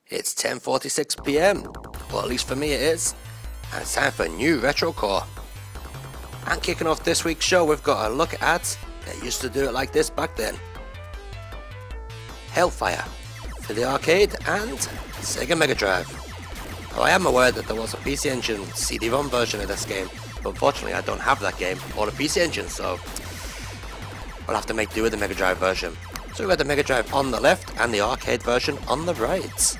It's 10:46 PM, well at least for me it is, and it's time for a new retro core. And kicking off this week's show, we've got a look at They Used to Do It Like This Back Then. Hellfire for the arcade and Sega Mega Drive. Now, I am aware that there was a PC Engine CD-ROM version of this game, but unfortunately I don't have that game or the PC Engine, so I'll have to make do with the Mega Drive version. So we got the Mega Drive on the left and the arcade version on the right.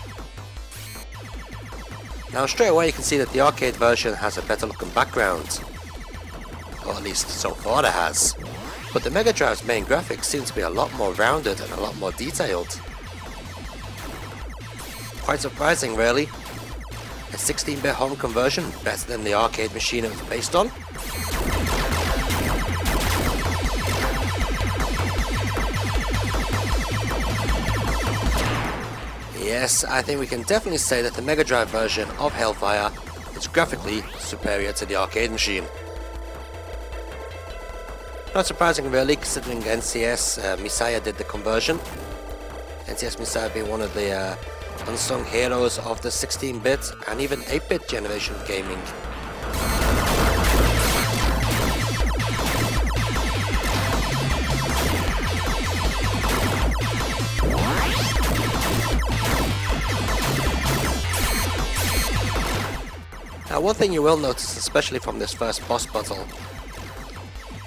Now straight away you can see that the arcade version has a better looking background, or at least so far it has. But the Mega Drive's main graphics seem to be a lot more rounded and a lot more detailed. Quite surprising really. A 16-bit home conversion, better than the arcade machine it was based on. Yes, I think we can definitely say that the Mega Drive version of Hellfire is graphically superior to the arcade machine. Not surprising really, considering NCS Messiah did the conversion. NCS Messiah being one of the unsung heroes of the 16-bit and even 8-bit generation of gaming. Now one thing you will notice, especially from this first boss battle,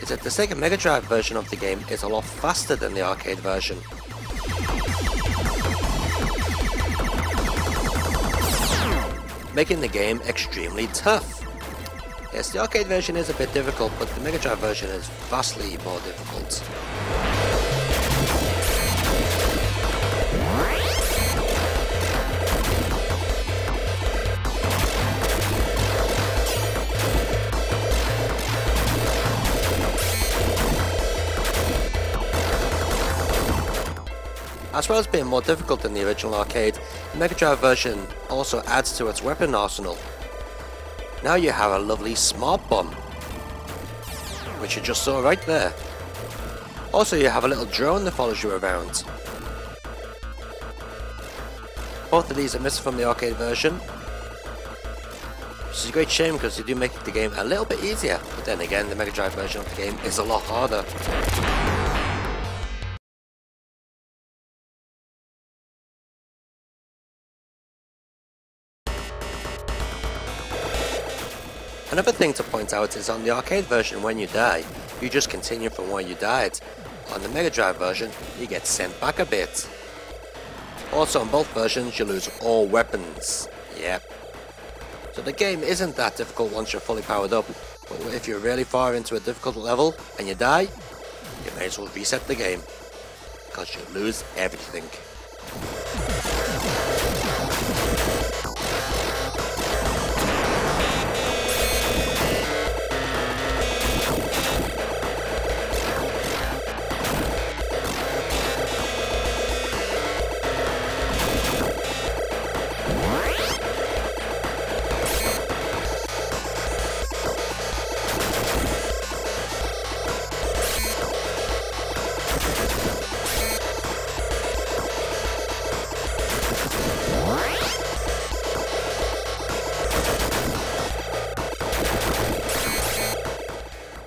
is that the Sega Mega Drive version of the game is a lot faster than the arcade version. Making the game extremely tough. Yes, the arcade version is a bit difficult, but the Mega Drive version is vastly more difficult. As well as being more difficult than the original arcade, the Mega Drive version also adds to its weapon arsenal. Now you have a lovely smart bomb, which you just saw right there. Also you have a little drone that follows you around. Both of these are missing from the arcade version, which is a great shame because they do make the game a little bit easier, but then again the Mega Drive version of the game is a lot harder. Another thing to point out is on the arcade version, when you die, you just continue from where you died. On the Mega Drive version, you get sent back a bit. Also on both versions, you lose all weapons. Yep. So the game isn't that difficult once you're fully powered up, but if you're really far into a difficult level and you die, you may as well reset the game, because you lose everything.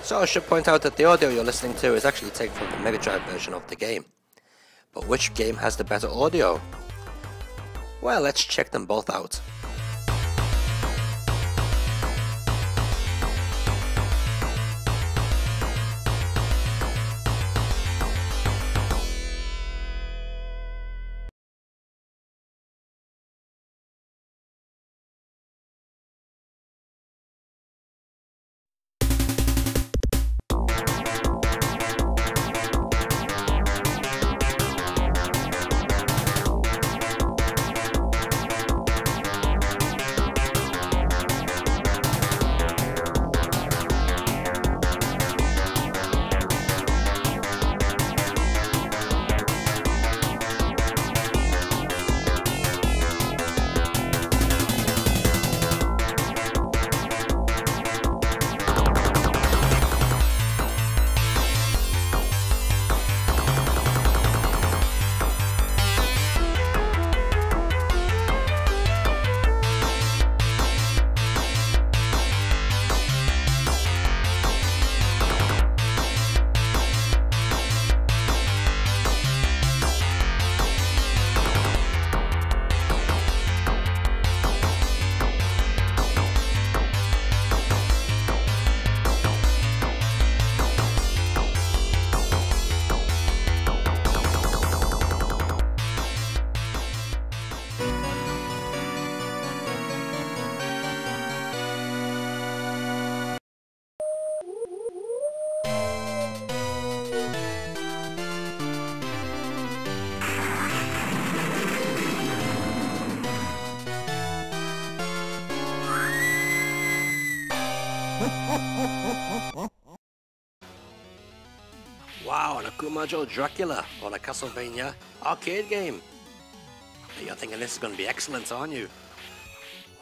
So I should point out that the audio you're listening to is actually taken from the Mega Drive version of the game. But which game has the better audio? Well, let's check them both out. Wow, an Akumajo Dracula on a Castlevania arcade game. You're thinking this is going to be excellent, aren't you?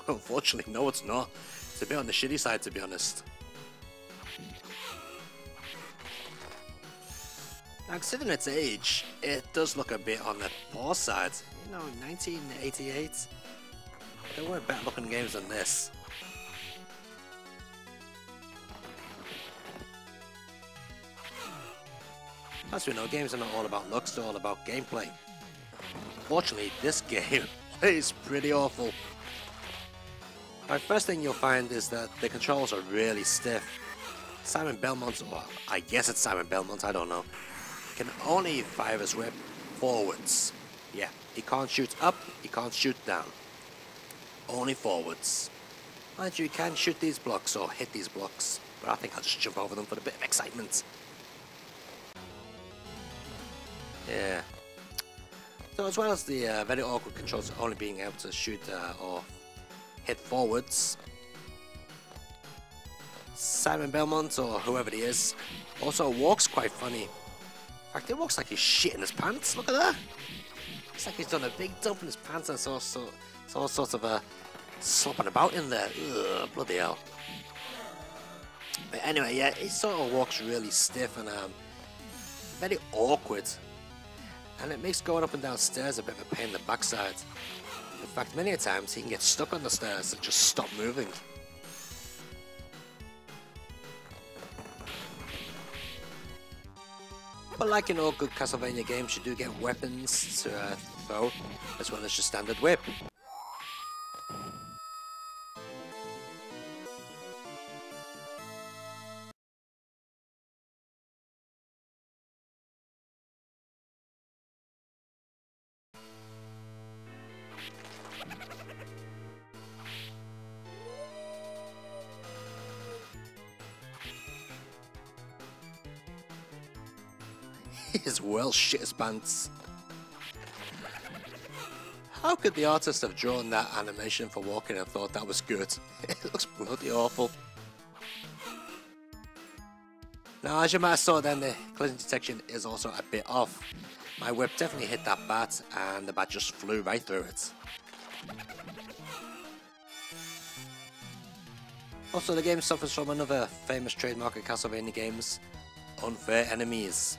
Well, unfortunately, no, it's not. It's a bit on the shitty side, to be honest. Now, considering its age, it does look a bit on the poor side. You know, 1988. There were better looking games than this. As we know, games are not all about looks, they're all about gameplay. Fortunately, this game plays pretty awful. My first thing you'll find is that the controls are really stiff. Simon Belmont, or I guess it's Simon Belmont, I don't know, can only fire his whip forwards. Yeah, he can't shoot up, he can't shoot down. Only forwards. Mind you, you can shoot these blocks or hit these blocks, but I think I'll just jump over them for a bit of excitement. Yeah. So as well as the very awkward controls only being able to shoot or hit forwards, Simon Belmont, or whoever he is, also walks quite funny. In fact, it walks like he's shitting his pants. Look at that! It's like he's done a big dump in his pants and it's all sorts of slopping about in there. Ugh, bloody hell. But anyway, yeah, he sort of walks really stiff and very awkward. And it makes going up and down stairs a bit of a pain in the backside. In fact, many a times he can get stuck on the stairs and just stop moving. But like in all good Castlevania games, you do get weapons to throw, as well as your standard whip. His well shit his pants. How could the artist have drawn that animation for walking and thought that was good? It looks bloody awful. Now, as you might have saw then, the collision detection is also a bit off. My whip definitely hit that bat and the bat just flew right through it. Also, the game suffers from another famous trademark of Castlevania games: unfair enemies.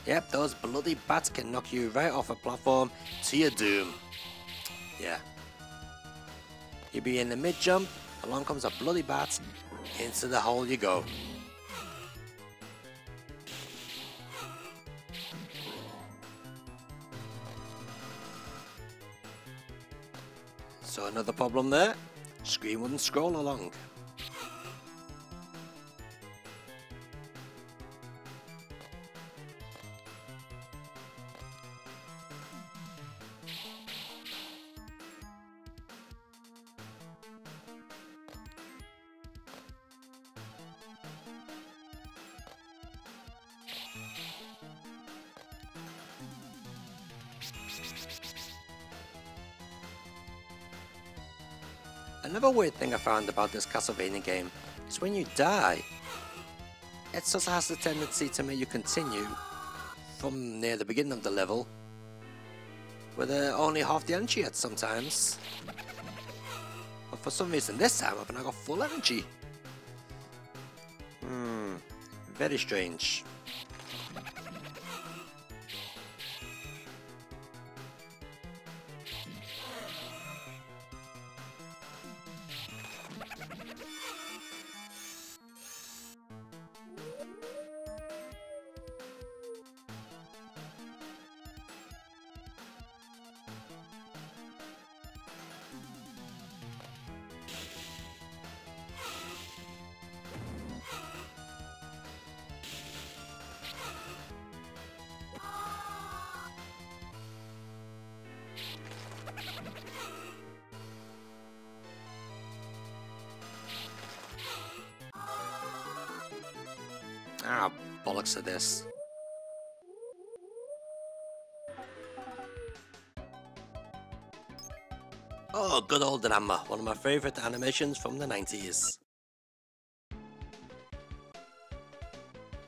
Yep, those bloody bats can knock you right off a platform to your doom. Yeah. You be in the mid-jump, along comes a bloody bat, into the hole you go. So another problem there, screen wouldn't scroll along. Another weird thing I found about this Castlevania game is when you die, it sort of has the tendency to make you continue from near the beginning of the level with only half the energy at sometimes. But for some reason this time I've now got full energy. Very strange. Ah, bollocks to this. Oh, good old Ranma, one of my favourite animations from the 90s.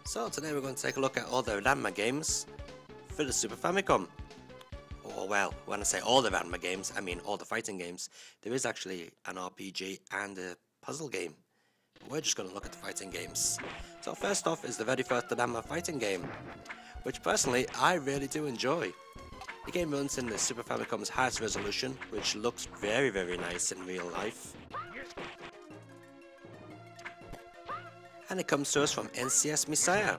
So today we're going to take a look at all the Ranma games for the Super Famicom. Or well, when I say all the Ranma games, I mean all the fighting games. There is actually an RPG and a puzzle game. But we're just going to look at the fighting games. So first off is the very first Ranma fighting game, which personally I really do enjoy. The game runs in the Super Famicom's highest resolution, which looks very nice in real life. And it comes to us from NCS Messiah.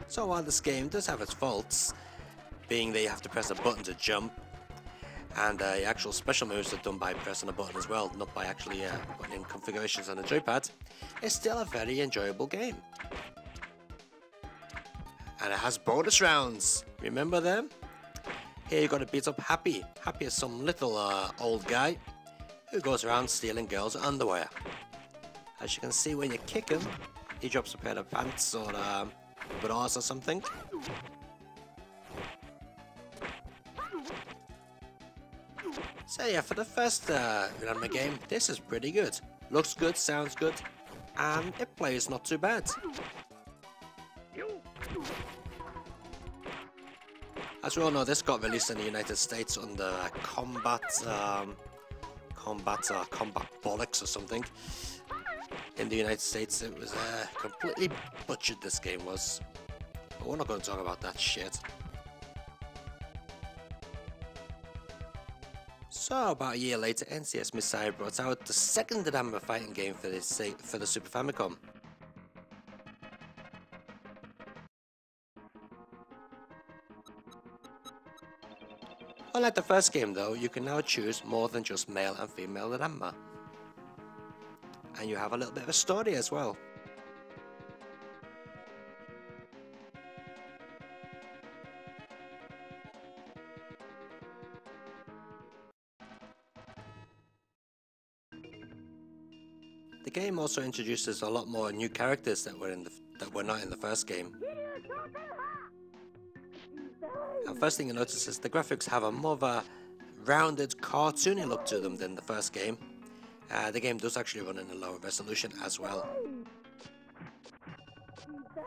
So while this game does have its faults, being that you have to press a button to jump, and the actual special moves are done by pressing a button as well, not by actually putting in configurations on the joypad, it's still a very enjoyable game. And it has bonus rounds, remember them? Here you got to beat up Happy. Happy is some little old guy who goes around stealing girls' underwear. As you can see, when you kick him, he drops a pair of pants or bras or something. So yeah, for the first Ranma game, this is pretty good. Looks good, sounds good, and it plays not too bad. As we all know, this got released in the United States under combat bollocks or something. In the United States, it was completely butchered, this game was. But we're not going to talk about that shit. So, about a year later, NCS Messiah brought out the second Ranma fighting game for the Super Famicom. Unlike the first game though, you can now choose more than just male and female Ranma. And you have a little bit of a story as well. The game also introduces a lot more new characters that were not in the first game. And first thing you notice is the graphics have a more of a rounded, cartoony look to them than the first game. The game does actually run in a lower resolution as well.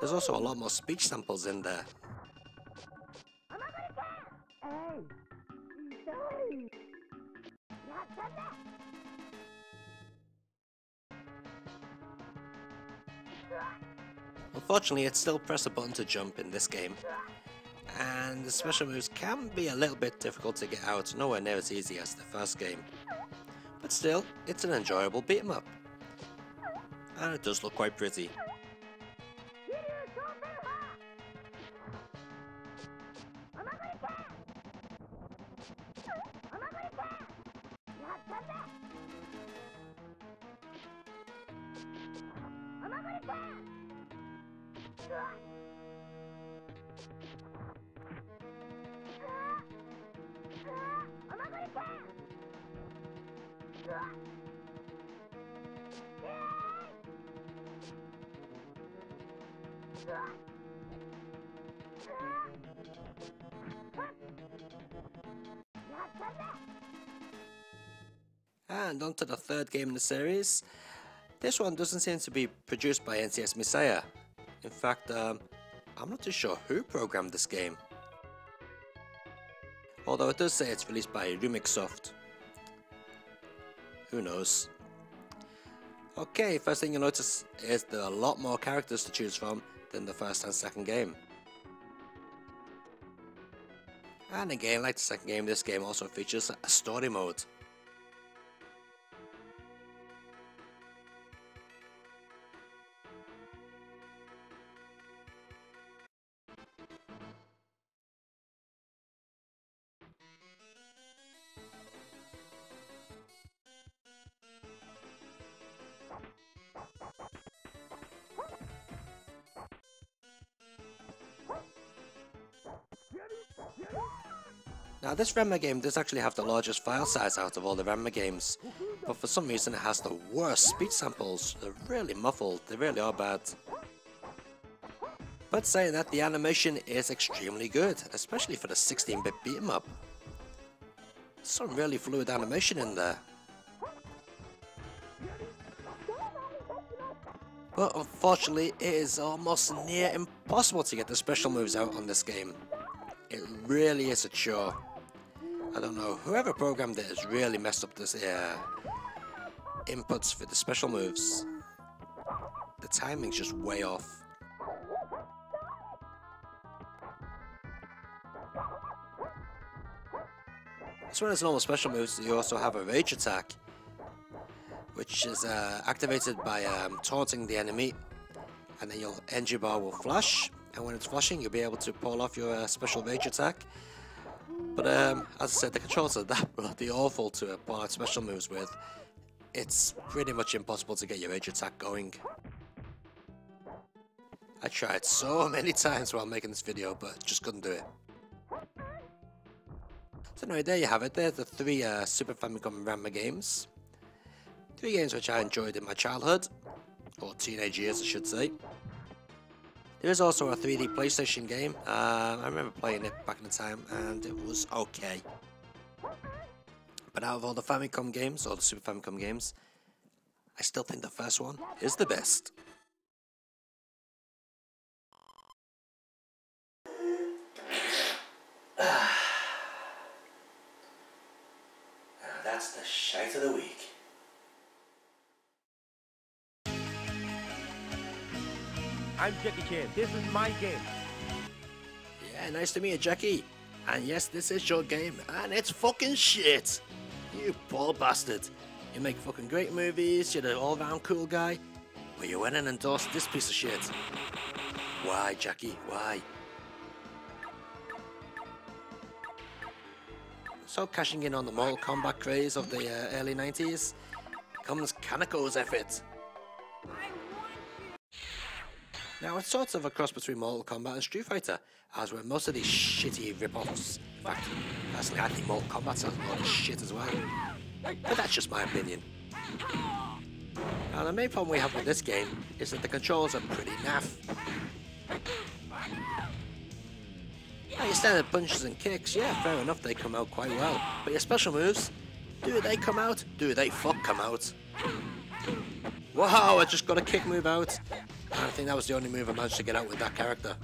There's also a lot more speech samples in there. Unfortunately, it's still press a button to jump in this game, and the special moves can be a little bit difficult to get out, nowhere near as easy as the first game. But still, it's an enjoyable beat 'em up. And it does look quite pretty. And on to the third game in the series. This one doesn't seem to be produced by NCS Messiah. In fact, I'm not too sure who programmed this game. Although it does say it's released by Remixsoft. Who knows? Okay, first thing you'll notice is there are a lot more characters to choose from than the first and second game. And again, like the second game, this game also features a story mode. Now this Ranma game does actually have the largest file size out of all the Ranma games, but for some reason it has the worst speech samples. They're really muffled, they really are bad. But saying that, the animation is extremely good, especially for the 16-bit beat 'em up. Some really fluid animation in there. But unfortunately, it is almost near impossible to get the special moves out on this game. It really is a chore. I don't know, whoever programmed it has really messed up this inputs for the special moves. The timing's just way off. As well as normal special moves, you also have a rage attack, which is activated by taunting the enemy, and then your energy bar will flash, and when it's flashing you'll be able to pull off your special rage attack. But as I said, the controls are that bloody awful to pull out special moves with. It's pretty much impossible to get your rage attack going. I tried so many times while making this video, but just couldn't do it. So anyway, there you have it. There's the 3 Super Famicom Ranma games. 3 games which I enjoyed in my childhood, or teenage years I should say. There is also a 3D PlayStation game. I remember playing it back in the time and it was okay. But out of all the Famicom games, or the Super Famicom games, I still think the first one is the best. That's the shite of the week. I'm Jackie Chan. This is my game. Yeah, nice to meet you, Jackie. And yes, this is your game, and it's fucking shit. You poor bastard. You make fucking great movies, you're the all-round cool guy, but you went and endorsed this piece of shit. Why, Jackie? Why? So cashing in on the Mortal Kombat craze of the early 90s comes Kaneko's effort. Now it's sort of a cross between Mortal Kombat and Street Fighter, as were most of these shitty rip-offs. In fact, personally I think Mortal Kombat's a lot of shit as well. But that's just my opinion. Now the main problem we have with this game is that the controls are pretty naff. Now your standard punches and kicks, yeah, fair enough, they come out quite well. But your special moves, do they come out? Do they fuck come out? Wow, I just got a kick move out. I think that was the only move I managed to get out with that character.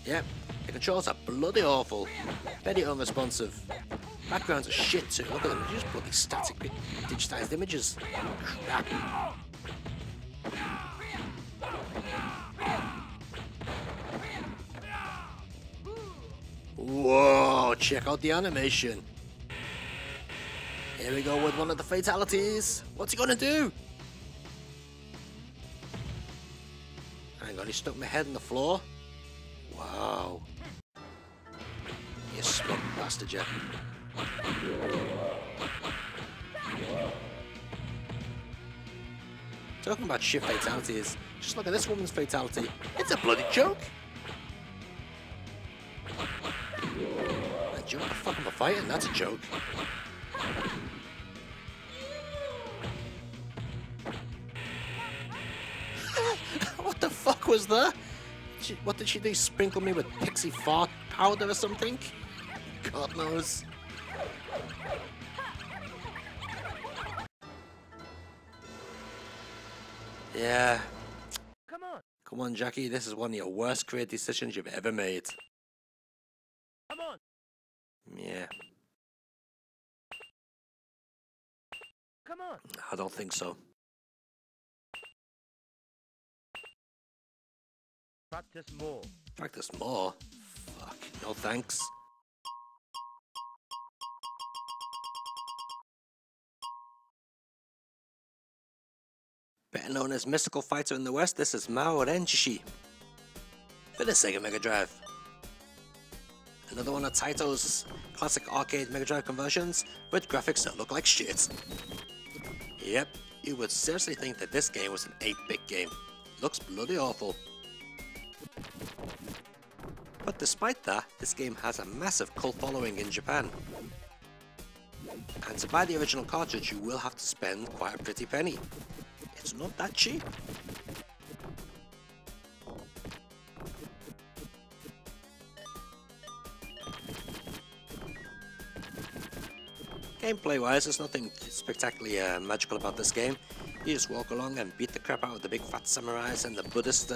Yep, the controls are bloody awful. Very unresponsive. Backgrounds are shit too, look at them, they're just bloody static digitized images. Crap. Whoa, check out the animation. Here we go with one of the fatalities. What's he gonna do? Hang on, he stuck my head in the floor. Wow. You smug bastard, you. Talking about shit fatalities, just look at this woman's fatality. It's a bloody joke. A joke? The fuck am I fighting? That's a joke. What the fuck was that? What did she do? Sprinkle me with pixie fart powder or something? God knows. Yeah. Come on, Jackie, this is one of your worst career decisions you've ever made. Come on. Yeah. Come on. I don't think so. Practice more. Practice more? Fuck, no thanks. Better known as mystical fighter in the West, this is Maou Renjishi for the Sega Mega Drive. Another one of Taito's classic arcade Mega Drive conversions with graphics that look like shit. Yep, you would seriously think that this game was an 8-bit game. Looks bloody awful. But despite that, this game has a massive cult following in Japan. And to buy the original cartridge, you will have to spend quite a pretty penny. It's not that cheap. Gameplay wise, there's nothing spectacularly magical about this game. You just walk along and beat the crap out of the big fat samurais and the Buddhist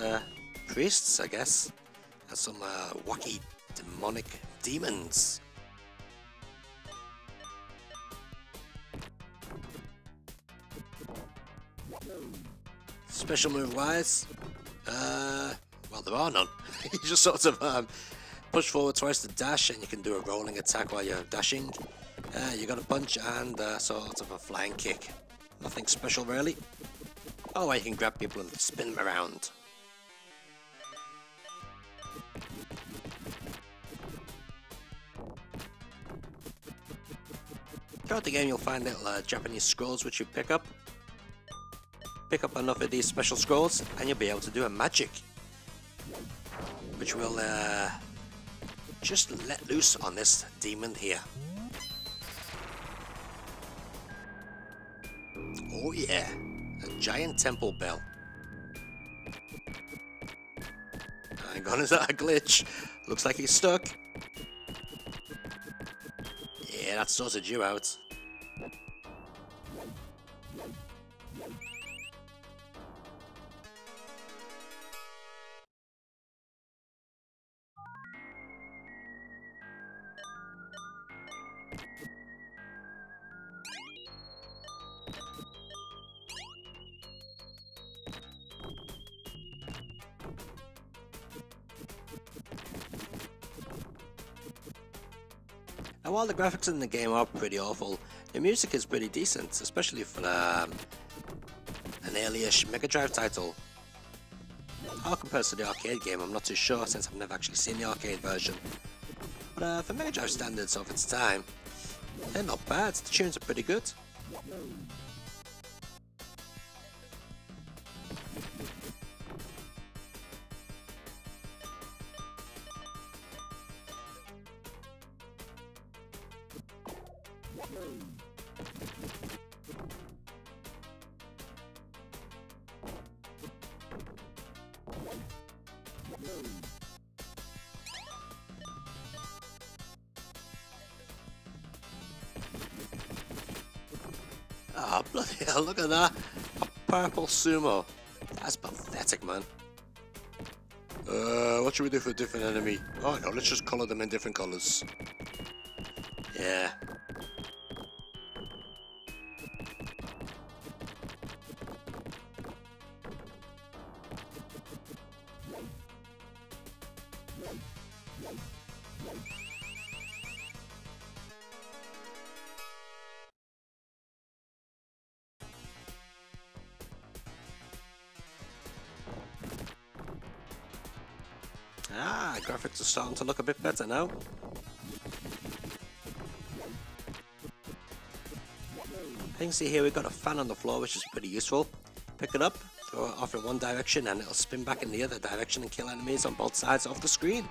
priests, I guess. And some wacky demonic demons. Special move wise, well, there are none. You just sort of push forward twice to dash, and you can do a rolling attack while you're dashing. You got a punch and sort of a flying kick. Nothing special really. Oh, you can grab people and spin them around. Throughout the game you'll find little Japanese scrolls which you pick up. Pick up enough of these special scrolls and you'll be able to do a magic. Which will just let loose on this demon here. Oh yeah, a giant temple bell. Hang on, is that a glitch? Looks like he's stuck. Yeah, that sorted you out. Now, while the graphics in the game are pretty awful, the music is pretty decent, especially for an early-ish Mega Drive title. How compared to the arcade game, I'm not too sure since I've never actually seen the arcade version. But for Mega Drive standards of its time, they're not bad, the tunes are pretty good. Oh, bloody hell, look at that! A purple sumo. That's pathetic, man. What should we do for a different enemy? Oh no, let's just colour them in different colours. Yeah. Ah, graphics are starting to look a bit better now. You can see here we've got a fan on the floor, which is pretty useful. Pick it up, throw it off in one direction and it'll spin back in the other direction and kill enemies on both sides of the screen.